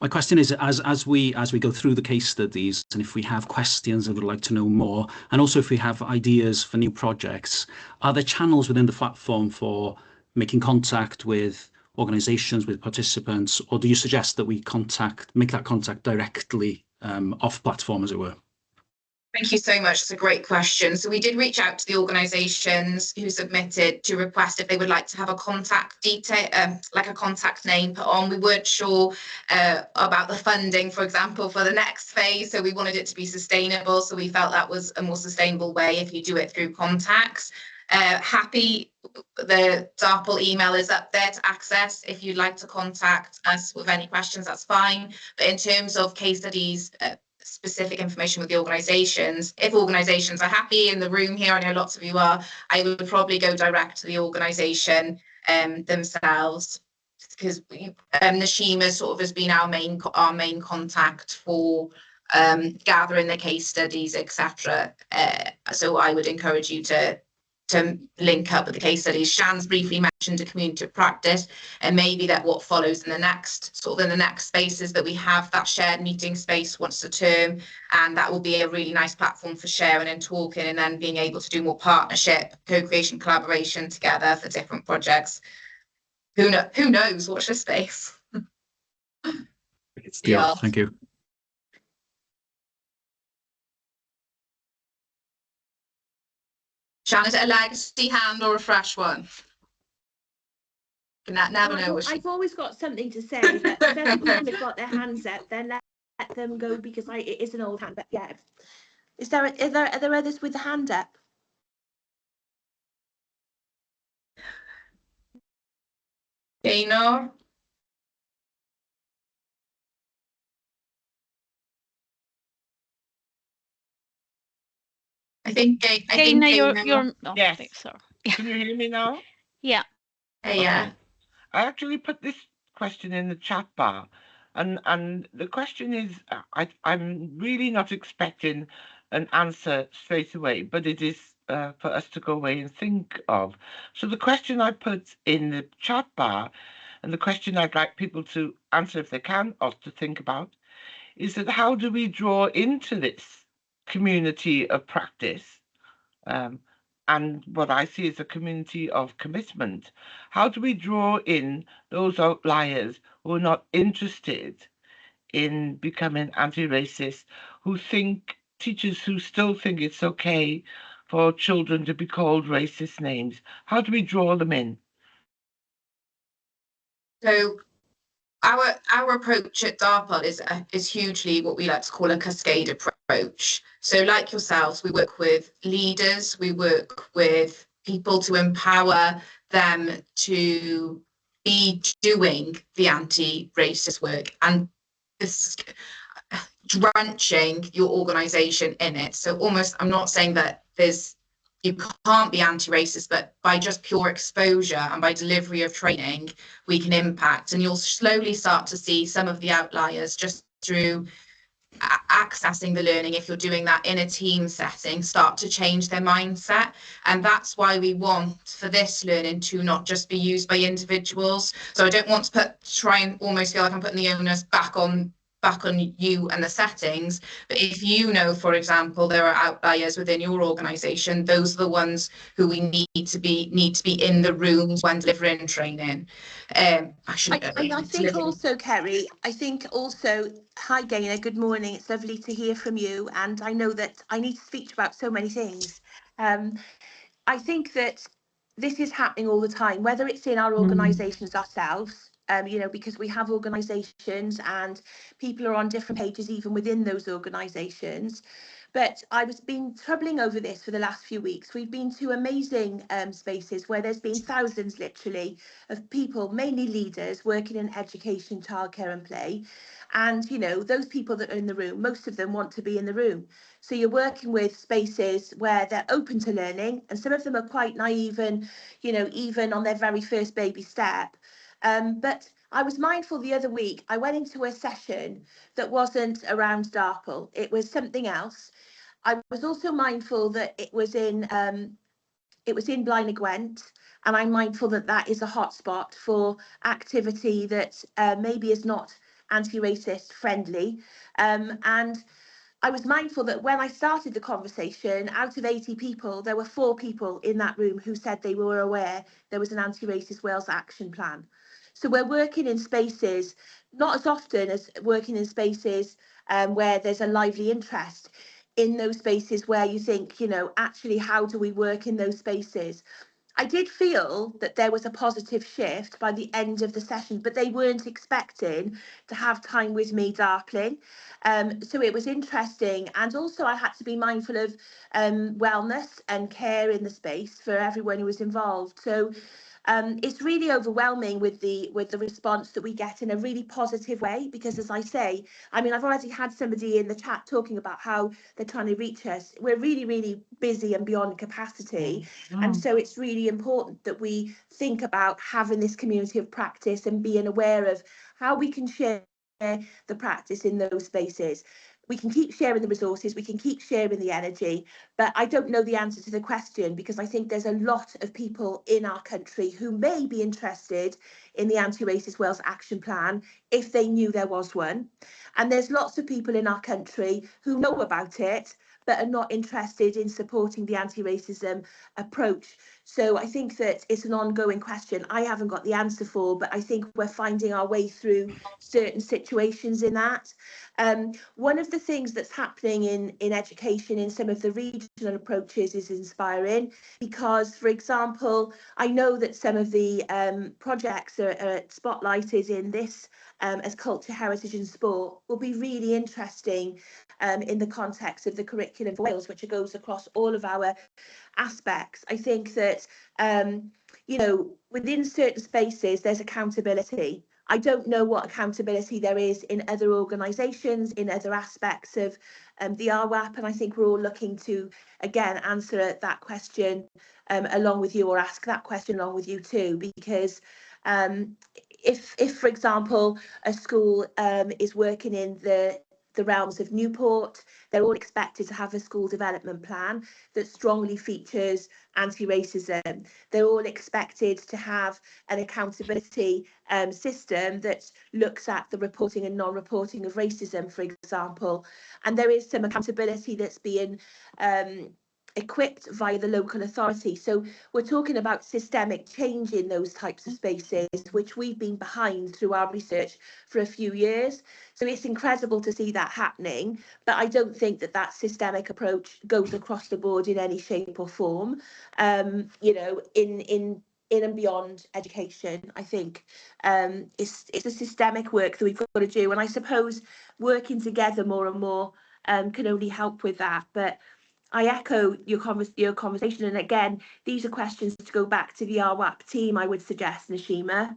S8: My question is, as we go through the case studies, and if we have questions and would like to know more, and also if we have ideas for new projects, are there channels within the platform for making contact with organisations, with participants, or do you suggest that we make that contact directly off platform, as it were?
S1: Thank you so much. It's a great question. So we did reach out to the organisations who submitted to request if they would like to have a contact detail, like a contact name put on. We weren't sure about the funding, for example, for the next phase. So we wanted it to be sustainable. So we felt that was a more sustainable way if you do it through contacts. Happy, the DARPL email is up there to access. If you'd like to contact us with any questions, that's fine. But in terms of case studies, specific information with the organisations, if organisations are happy in the room here, I know lots of you are, I would probably go direct to the organisation themselves, because Nashima sort of has been our main contact for gathering the case studies, etc. So I would encourage you to link up with the case studies. Shan's briefly mentioned a community of practice, and maybe that what follows in the next space is that we have that shared meeting space once a term, and that will be a really nice platform for sharing and talking, and then being able to do more partnership, co-creation, collaboration together for different projects. Who knows? Watch this space.
S8: Yeah, thank you.
S1: Shan, is it a legacy hand or a fresh one? Never know.
S4: I've always got something to say, but if other people have got their hands up, then let them go, because it is an old hand. But yeah, are there others with the hand up?
S1: Dana? I think
S2: Dana, you're
S9: yes.
S2: Sorry.
S9: Can you hear me now?
S2: Yeah.
S1: Yeah.
S9: I actually put this question in the chat bar, and the question is, I'm really not expecting an answer straight away, but it is for us to go away and think of. So the question I put in the chat bar, and the question I'd like people to answer if they can, or to think about, is that how do we draw into this community of practice, and what I see as a community of commitment? How do we draw in those outliers who are not interested in becoming anti-racist, teachers who still think it's okay for children to be called racist names? How do we draw them in?
S1: So our approach at DARPL is hugely what we like to call a cascade approach. So like yourselves, we work with leaders, we work with people to empower them to be doing the anti-racist work, and this drenching your organisation in it. So almost, I'm not saying that you can't be anti-racist, but by just pure exposure and by delivery of training, we can impact. And you'll slowly start to see some of the outliers just through accessing the learning, if you're doing that in a team setting, start to change their mindset. And that's why we want for this learning to not just be used by individuals. So I don't want to try and almost feel like I'm putting the onus back on you and the settings, but if you know, for example, there are outliers within your organisation, those are the ones who we need to be in the rooms when delivering training. I
S4: think also, Kerry, hi Gaynor, good morning, it's lovely to hear from you, and I know that I need to speak to you about so many things. I think that this is happening all the time, whether it's in our organisations ourselves, because we have organisations and people are on different pages even within those organisations. But I was been troubling over this for the last few weeks. We've been to amazing spaces where there's been thousands literally of people, mainly leaders, working in education, childcare and play. And, those people that are in the room, most of them want to be in the room. So you're working with spaces where they're open to learning, and some of them are quite naive and, even on their very first baby step. But I was mindful the other week, I went into a session that wasn't around DARPL, it was something else. I was also mindful that it was in Blaen y Gwent, and I'm mindful that that is a hotspot for activity that maybe is not anti-racist friendly. And I was mindful that when I started the conversation, out of 80 people, there were 4 people in that room who said they were aware there was an anti-racist Wales action plan. So we're working in spaces, not as often as working in spaces where there's a lively interest, in those spaces where you think, actually, how do we work in those spaces? I did feel that there was a positive shift by the end of the session, but they weren't expecting to have time with me DARPLing. So it was interesting. And also I had to be mindful of wellness and care in the space for everyone who was involved. So it's really overwhelming with the response that we get in a really positive way, because as I say, I've already had somebody in the chat talking about how they're trying to reach us. We're really, really busy and beyond capacity. And so it's really important that we think about having this community of practice and being aware of how we can share the practice in those spaces. we can keep sharing the resources, we can keep sharing the energy, but I don't know the answer to the question, because I think there's a lot of people in our country who may be interested in the Anti-Racist Wales Action Plan if they knew there was one. And there's lots of people in our country who know about it, but are not interested in supporting the anti-racism approach. So I think that it's an ongoing question I haven't got the answer for, but I think we're finding our way through certain situations in that. One of the things that's happening in education in some of the regional approaches is inspiring, because, for example, I know that some of the projects are spotlighted in this as culture, heritage and sport will be really interesting in the context of the curriculum for Wales, which goes across all of our aspects. I think that, you know, within certain spaces, there's accountability. I don't know what accountability there is in other organisations, in other aspects of the RWAP, and I think we're all looking to, again, answer that question along with you, or ask that question along with you too, because if, for example, a school is working in the realms of Newport, they're all expected to have a school development plan that strongly features anti-racism. They're all expected to have an accountability system that looks at the reporting and non-reporting of racism, for example. And there is some accountability that's being equipped via the local authority. So we're talking about systemic change in those types of spaces, which we've been behind through our research for a few years. So it's incredible to see that happening, but I don't think that that systemic approach goes across the board in any shape or form, you know, in and beyond education. I think it's a systemic work that we've got to do, and I suppose working together more and more can only help with that. But I echo your conversation, and again, these are questions to go back to the RWAP team, I would suggest, Nashima.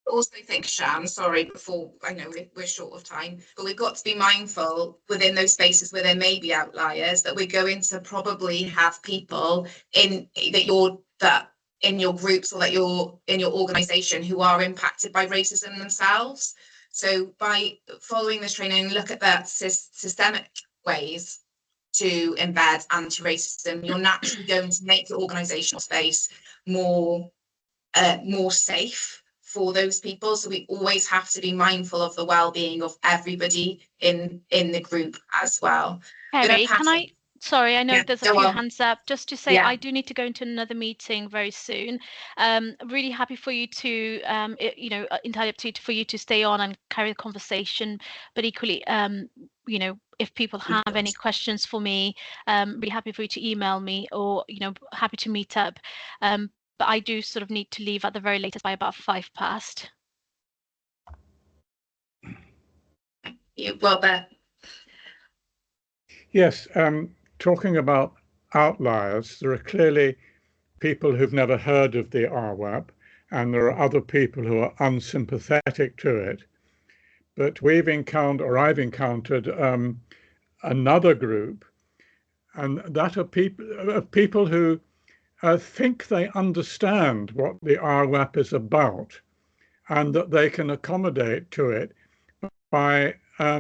S1: Also think, Shan, sorry, before, I know we're short of time, but we've got to be mindful within those spaces where there may be outliers, that we're going to probably have people in your groups, or that you're in your organisation, who are impacted by racism themselves. So by following this training, look at that systemic ways to embed anti-racism, you're naturally going to make the organisational space more safe for those people. So we always have to be mindful of the well-being of everybody in the group as well.
S2: Harry, can I? Sorry, I know there's a few hands up. Just to say, I do need to go into another meeting very soon. Really happy for you to, you know, entirely up to you for you to stay on and carry the conversation. But equally, you know, if people have any questions for me, really happy for you to email me, or, you know, happy to meet up. But I do sort of need to leave at the very latest by about 5 past.
S1: Robert.
S10: Yes, talking about outliers, there are clearly people who've never heard of the RWAP, and there are other people who are unsympathetic to it. But I've encountered another group, and that are people who think they understand what the RWAP is about, and that they can accommodate to it by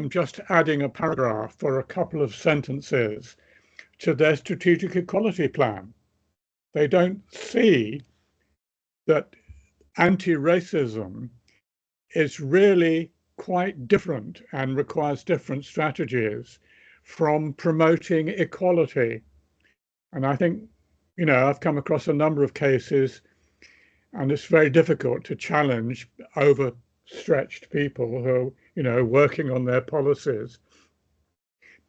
S10: just adding a paragraph or a couple of sentences to their strategic equality plan. They don't see that anti-racism is really quite different and requires different strategies from promoting equality. And I think, you know, I've come across a number of cases, and it's very difficult to challenge overstretched people who are, you know, working on their policies.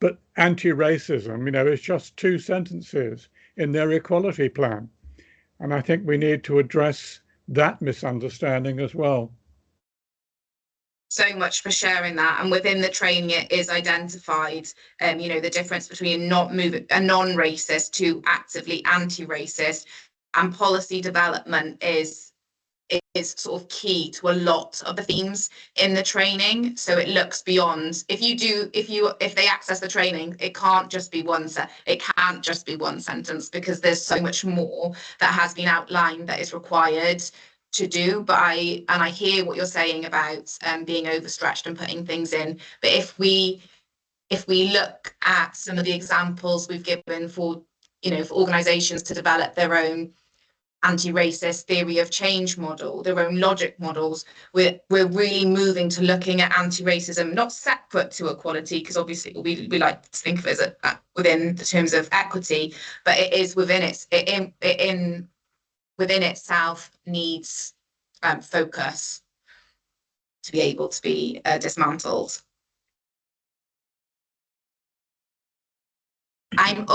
S10: But anti-racism, you know, is just 2 sentences in their equality plan. And I think we need to address that misunderstanding as well.
S1: So much for sharing that. And within the training, it is identified, you know, the difference between a non-racist to actively anti-racist, and policy development is sort of key to a lot of the themes in the training. So it looks beyond, if they access the training, it can't just be one sentence, because there's so much more that has been outlined that is required to do. But I hear what you're saying about being overstretched and putting things in, but if we if we look at some of the examples we've given for, for organisations to develop their own anti-racist theory of change model, their own logic models, we're really moving to looking at anti-racism not separate to equality, because obviously we like to think of it as within the terms of equity, but it is within within itself needs focus to be able to be dismantled. I'm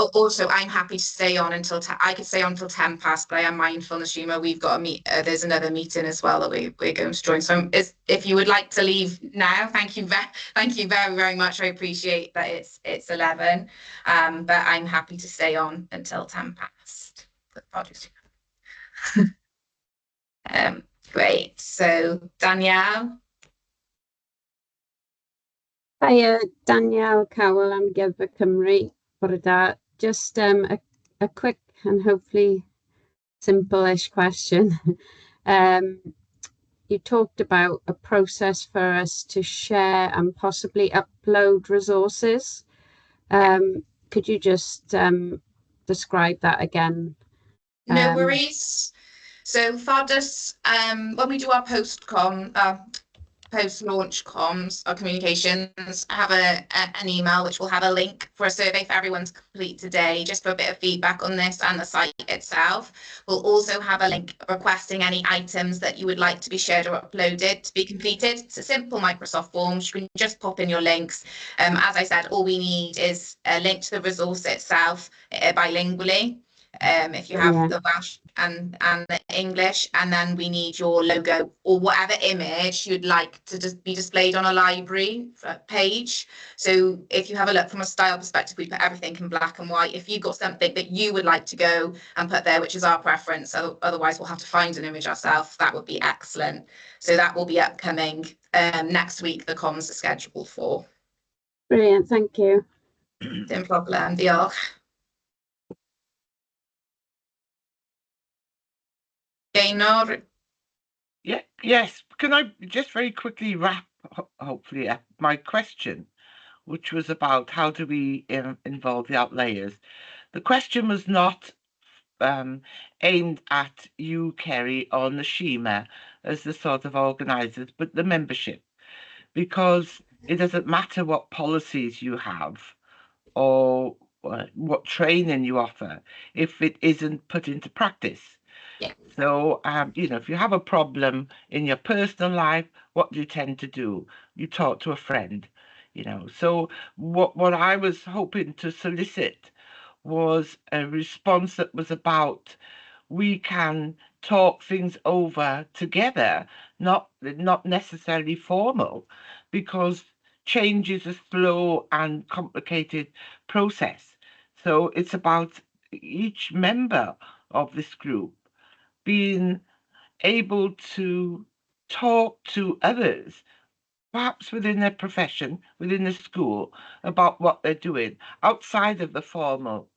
S1: happy to stay on until I could stay on until 10 past, but I am mindful, Nashima, we've got there's another meeting as well that we're going to join. So if you would like to leave now, thank you very, very much. I appreciate that it's 11, but I'm happy to stay on until 10 past. Great. So Danielle.
S11: Hiya, Danielle Cowell, I'm Gilfa Cymru. Just a quick and hopefully simple-ish question. You talked about a process for us to share and possibly upload resources. Could you just describe that again?
S1: No worries. So Fardus, when we do our post-launch comms or communications, I have an email which will have a link for a survey for everyone to complete today, just for a bit of feedback on this and the site itself. We'll also have a link requesting any items that you would like to be shared or uploaded to be completed. It's a simple Microsoft form. You can just pop in your links. As I said, all we need is a link to the resource itself bilingually. If you have the Welsh and the English, and then we need your logo or whatever image you'd like to just be displayed on a library page. So if you have a look from a style perspective, we put everything in black and white. If you've got something that you would like to go and put there, which is our preference, so otherwise we'll have to find an image ourselves, that would be excellent. So that will be upcoming next week. The comms are scheduled for.
S11: Brilliant, thank you.
S1: No problem, diolch. Gaynor.
S9: Yeah, yes. Can I just very quickly wrap, hopefully, up my question, which was about how do we involve the outlayers? The question was not aimed at you, Kerry, or Nashima as the sort of organisers, but the membership, because it doesn't matter what policies you have or what training you offer if it isn't put into practice.
S1: Yeah.
S9: So, if you have a problem in your personal life, what do you tend to do? You talk to a friend, So what I was hoping to solicit was a response that was about we can talk things over together, not necessarily formal, because change is a slow and complicated process. So it's about each member of this group being able to talk to others, perhaps within their profession, within the school, about what they're doing outside of the formal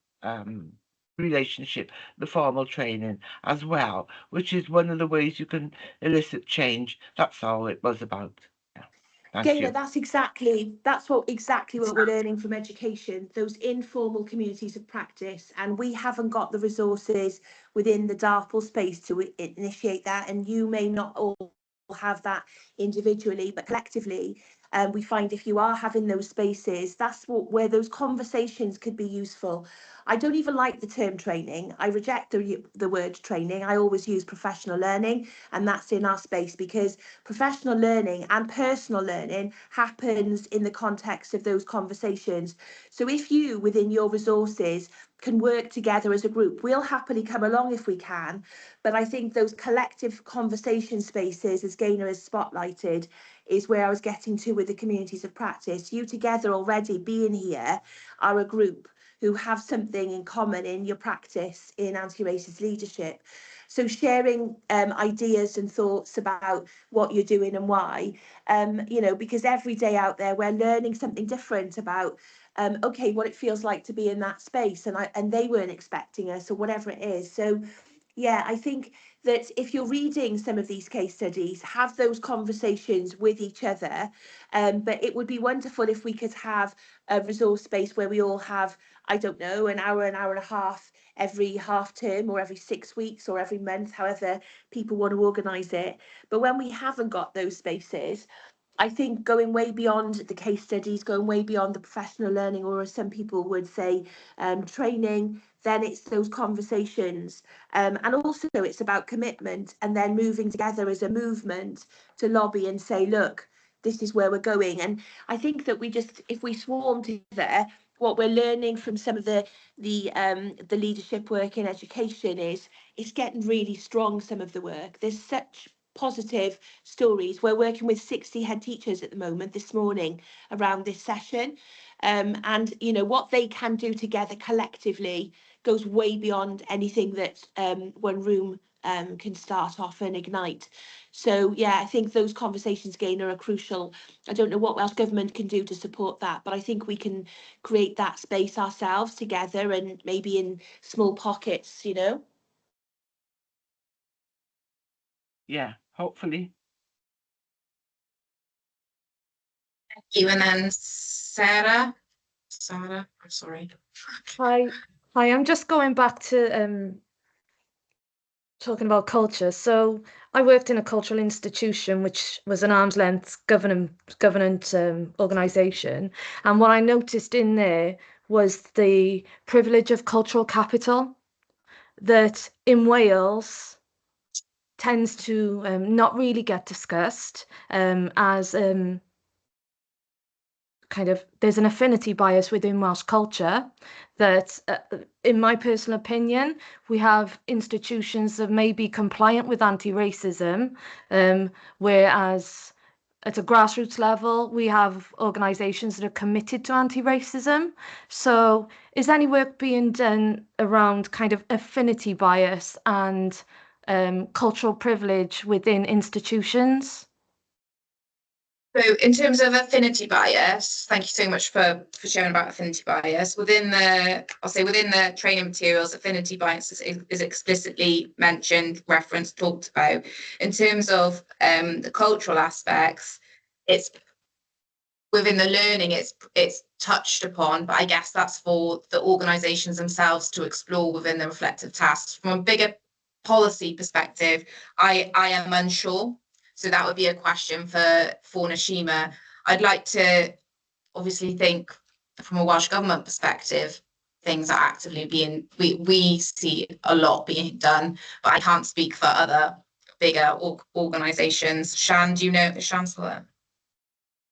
S9: relationship, the formal training as well, which is one of the ways you can elicit change. That's all it was about.
S4: Gaynor, that's exactly what we're learning from education, those informal communities of practice, and we haven't got the resources within the DARPL space to initiate that, and you may not all have that individually, but collectively we find if you are having those spaces, that's where those conversations could be useful. I don't even like the term training. I reject the word training. I always use professional learning, and that's in our space, because professional learning and personal learning happens in the context of those conversations. So if you, within your resources, can work together as a group, we'll happily come along if we can. But I think those collective conversation spaces, as Gaynor has spotlighted, is where I was getting to with the communities of practice. You together already being here are a group who have something in common in your practice in anti-racist leadership. So sharing ideas and thoughts about what you're doing and why, because every day out there we're learning something different about what it feels like to be in that space, and they weren't expecting us, or whatever it is. So Yeah, I think that if you're reading some of these case studies, have those conversations with each other. But it would be wonderful if we could have a resource space where we all have, I don't know, an hour and a half every half term, or every 6 weeks, or every month, however people want to organise it. But when we haven't got those spaces, I think going way beyond the case studies, going way beyond the professional learning, or as some people would say, training, then it's those conversations. And also it's about commitment, and then moving together as a movement to lobby and say, look, this is where we're going. And I think that if we swarm together, what we're learning from some of the leadership work in education is it's getting really strong, some of the work. There's such positive stories. We're working with 60 head teachers at the moment this morning around this session. And you know what they can do together collectively goes way beyond anything that one room can start off and ignite. So yeah, I think those conversations again are crucial. I don't know what Welsh Government can do to support that, but I think we can create that space ourselves together, and maybe in small pockets, you know.
S9: Yeah, hopefully.
S1: Thank you. And then Sarah, I'm sorry.
S6: Hi, I'm just going back to talking about culture. So I worked in a cultural institution, which was an arm's length governance organisation, and what I noticed in there was the privilege of cultural capital that in Wales tends to not really get discussed, as kind of there's an affinity bias within Welsh culture that, in my personal opinion, we have institutions that may be compliant with anti-racism, whereas at a grassroots level, we have organisations that are committed to anti-racism. So is any work being done around kind of affinity bias and cultural privilege within institutions?
S1: So in terms of affinity bias, thank you so much for sharing about affinity bias. Within the training materials, affinity bias is explicitly mentioned, referenced, talked about. In terms of the cultural aspects, it's within the learning, it's touched upon, but I guess that's for the organisations themselves to explore within the reflective tasks. From a bigger policy perspective, I am unsure. So that would be a question for Nashima. I'd like to obviously think from a Welsh Government perspective, things are actively being, we see a lot being done, but I can't speak for other bigger organisations. Shan, do you know, is Shan still there?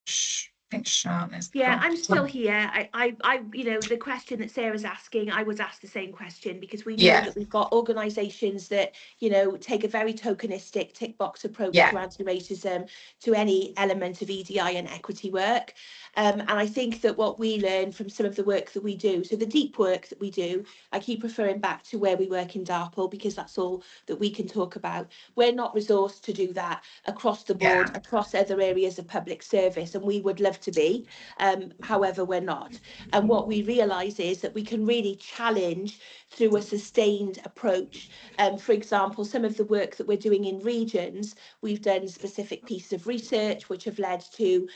S1: I think Shan is.
S4: Yeah, I'm still here. I, you know, the question that Sarah's asking, I was asked the same question, because we know that we've got organisations that, you know, take a very tokenistic tick box approach to anti-racism, to any element of EDI and equity work. And I think that what we learn from some of the work that we do, so the deep work that we do, I keep referring back to where we work in DARPL, because that's all that we can talk about. We're not resourced to do that across the board, across other areas of public service, and we would love to be. However, we're not. And what we realise is that we can really challenge through a sustained approach. For example, some of the work that we're doing in regions, we've done specific pieces of research which have led to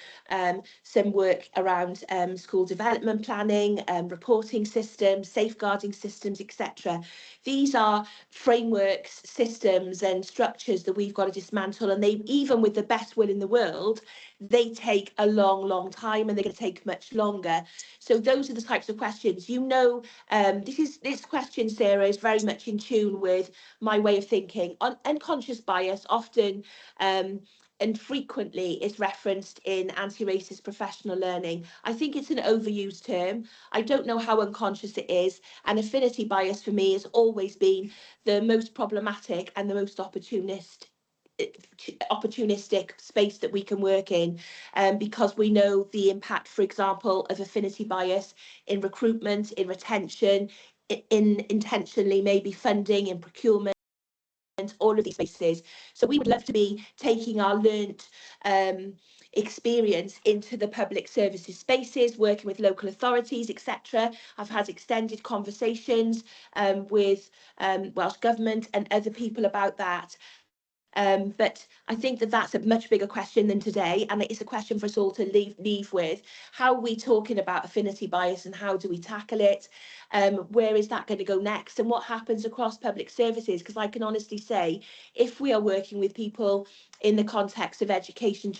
S4: some work around school development planning, reporting systems, safeguarding systems, etc. These are frameworks, systems and structures that we've got to dismantle, and they, even with the best will in the world, they take a long time, and they're going to take much longer. So those are the types of questions, you know. This question, Sarah, is very much in tune with my way of thinking. Unconscious bias often and frequently is referenced in anti-racist professional learning. I think it's an overused term. I don't know how unconscious it is, and affinity bias for me has always been the most problematic and the most opportunistic space that we can work in, because we know the impact, for example, of affinity bias in recruitment, in retention, in intentionally maybe funding, in procurement, all of these spaces. So we would love to be taking our learnt experience into the public services spaces, working with local authorities, etc. I've had extended conversations with Welsh Government and other people about that. But I think that that's a much bigger question than today, and it's a question for us all to leave with. How are we talking about affinity bias and how do we tackle it? Where is that going to go next, and what happens across public services? Because I can honestly say, if we are working with people in the context of education,